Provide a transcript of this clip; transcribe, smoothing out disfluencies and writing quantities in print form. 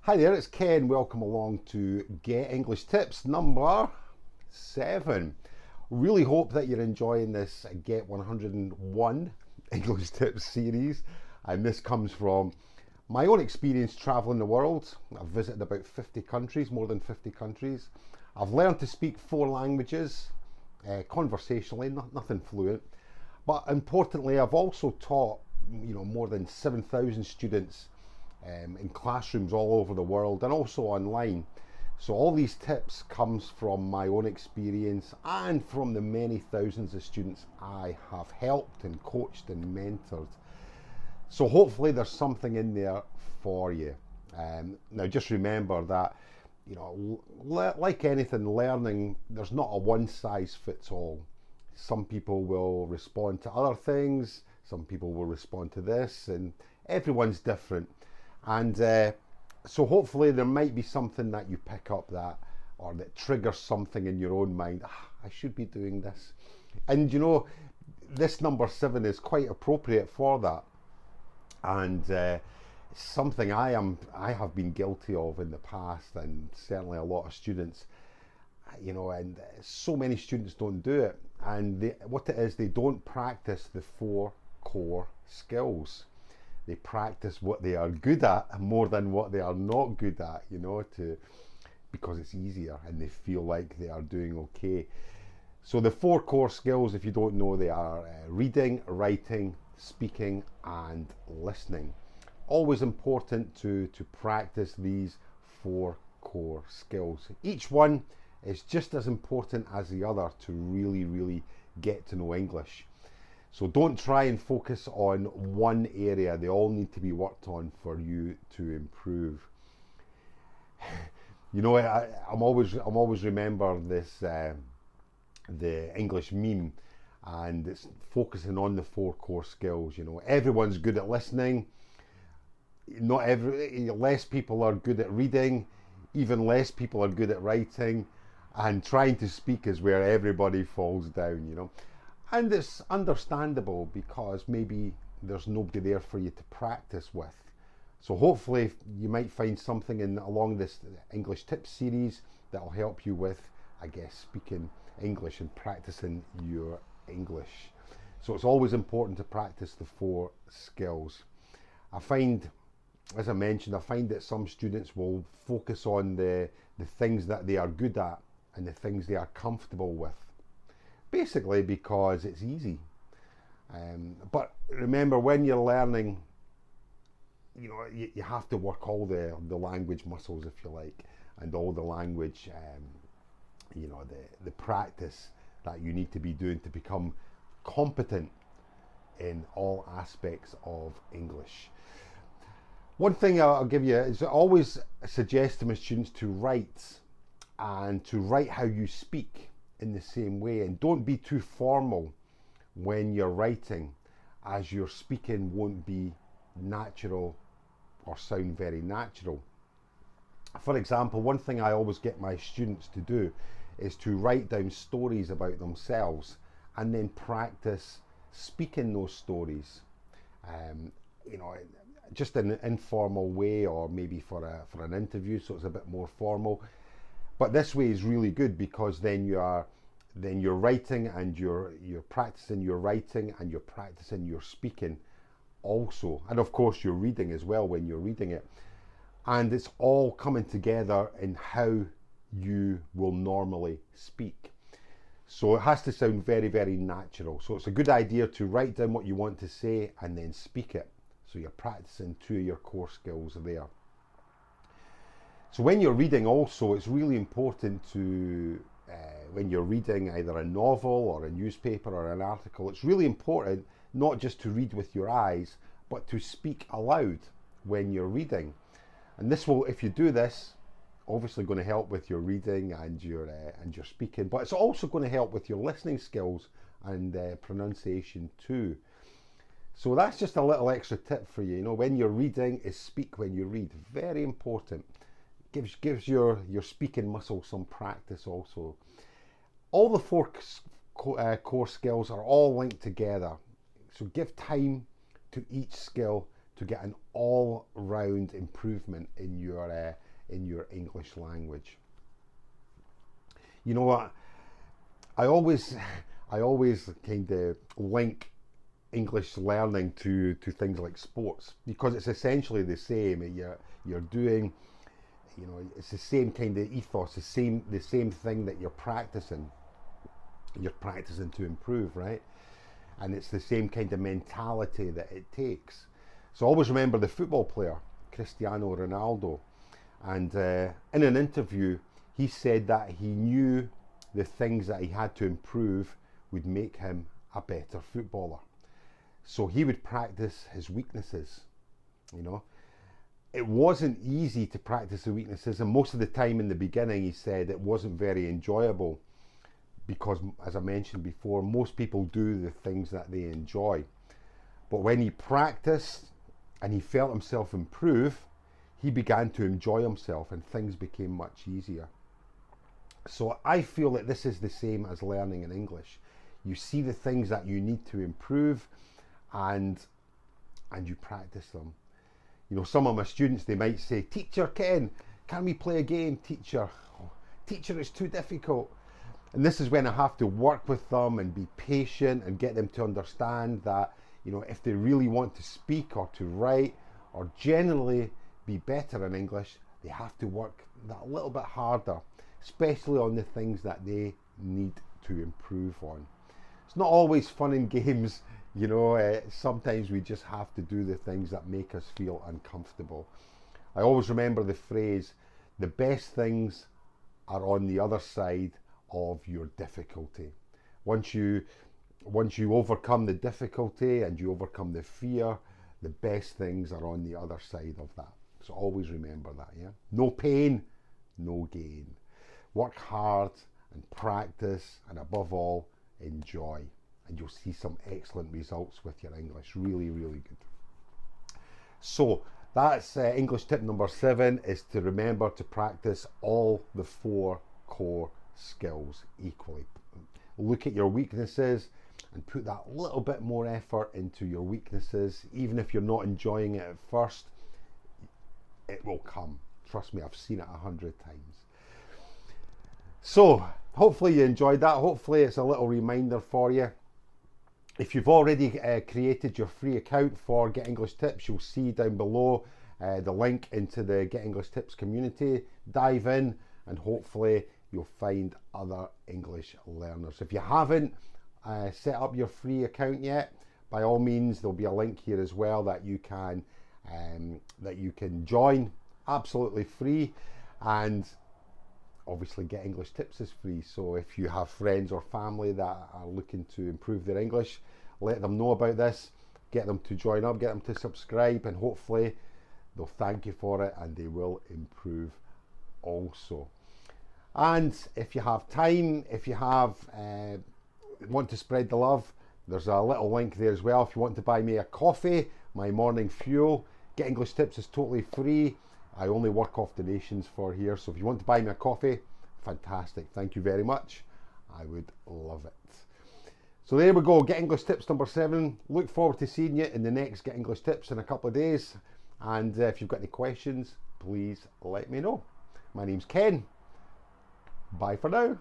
Hi there, it's Ken. Welcome along to Get English Tips number 7. Really hope that you're enjoying this Get 101 English Tips series. And this comes from my own experience traveling the world. I've visited about 50 countries, more than 50 countries. I've learned to speak 4 languages conversationally, nothing fluent. But importantly, I've also taught more than 7,000 students in classrooms all over the world and also online. So all these tips comes from my own experience and from the many thousands of students I have helped and coached and mentored. So hopefully there's something in there for you. Now just remember that, like anything learning, there's not a one size fits all. Some people will respond to other things, some people will respond to this, and everyone's different. And so hopefully there might be something that you pick up or that triggers something in your own mind. I should be doing this. And this number 7 is quite appropriate for that. And something I have been guilty of in the past, and certainly a lot of students, and so many students don't do it. And what it is, they don't practice the 4 core skills. They practice what they are good at more than what they are not good at, because it's easier and they feel like they are doing okay. So the 4 core skills, if you don't know, they are reading, writing, speaking and listening. Always important to practice these 4 core skills. Each one is just as important as the other to really, really get to know English. So don't try and focus on one area. They all need to be worked on for you to improve. I'm always remember this the English meme, and it's focusing on the 4 core skills. Everyone's good at listening. Less people are good at reading. Even less people are good at writing, and trying to speak is where everybody falls down. And it's understandable because maybe there's nobody there for you to practice with. So hopefully you might find something along this English Tips series that will help you with, speaking English and practicing your English. So it's always important to practice the 4 skills. As I mentioned, I find that some students will focus on the things that they are good at and the things they are comfortable with. Basically because it's easy. But remember, when you're learning, you have to work all the language muscles, if you like, and all the language, the practice that you need to be doing to become competent in all aspects of English. One thing I'll give you is I always suggest to my students to write how you speak in the same way, and don't be too formal when you're writing, as your speaking won't be natural or sound very natural. For example, one thing I always get my students to do is to write down stories about themselves and then practice speaking those stories, just in an informal way, or maybe for an interview, so it's a bit more formal. But this way is really good, because then you're writing and you're practicing your writing and you're practicing your speaking also, and of course you're reading as well when you're reading it, and it's all coming together in how you will normally speak. So it has to sound very, very natural. So it's a good idea to write down what you want to say and then speak it, so you're practicing 2 of your core skills there. So when you're reading also, it's really important to, when you're reading either a novel or a newspaper or an article, it's really important not just to read with your eyes, but to speak aloud when you're reading. And this will, if you do this, obviously going to help with your reading and your speaking, but it's also going to help with your listening skills and pronunciation too. So that's just a little extra tip for you. When you're reading, is speak when you read. Very important. Gives your speaking muscle some practice also. All the 4 core skills are all linked together. So give time to each skill to get an all-round improvement in your English language. You know what? I always kind of link English learning to things like sports, because it's essentially the same. You're doing, you know, it's the same kind of ethos, the same thing that you're practicing. You're practicing to improve, right? And it's the same kind of mentality that it takes. So always remember the football player Cristiano Ronaldo, and in an interview he said that he knew the things that he had to improve would make him a better footballer. So he would practice his weaknesses, you know. It wasn't easy to practice the weaknesses, and most of the time in the beginning he said it wasn't very enjoyable, because, as I mentioned before, most people do the things that they enjoy. But when he practiced and he felt himself improve, he began to enjoy himself and things became much easier. So I feel that this is the same as learning in English. You see the things that you need to improve, and you practice them. You know, some of my students, they might say, "Teacher Ken, can we play a game, teacher? Oh, teacher, it's too difficult." And this is when I have to work with them and be patient and get them to understand that, you know, if they really want to speak or to write or generally be better in English, they have to work that little bit harder, especially on the things that they need to improve on. It's not always fun and games, you know. Sometimes we just have to do the things that make us feel uncomfortable. I always remember the phrase, the best things are on the other side of your difficulty. Once you overcome the difficulty and you overcome the fear, the best things are on the other side of that. So always remember that, yeah? No pain, no gain. Work hard and practice, and above all, enjoy. And you'll see some excellent results with your English. Really, really good. So that's English tip number 7, is to remember to practice all the 4 core skills equally. Look at your weaknesses and put that little bit more effort into your weaknesses. Even if you're not enjoying it at first, it will come. Trust me, I've seen it 100 times. So hopefully you enjoyed that. Hopefully it's a little reminder for you. If you've already created your free account for Get English Tips, you'll see down below the link into the Get English Tips community. Dive in and hopefully you'll find other English learners. If you haven't set up your free account yet, by all means there'll be a link here as well that you can join, absolutely free. And obviously Get English Tips is free, so if you have friends or family that are looking to improve their English, let them know about this, get them to join up, get them to subscribe, and hopefully they'll thank you for it and they will improve also. And if you have time, if you have want to spread the love, there's a little link there as well. If you want to buy me a coffee, my morning fuel, Get English Tips is totally free. I only work off donations for here, so if you want to buy me a coffee, fantastic, thank you very much, I would love it. So there we go, Get English Tips number 7. Look forward to seeing you in the next Get English Tips in a couple of days, and if you've got any questions, please let me know. My name's Ken. Bye for now.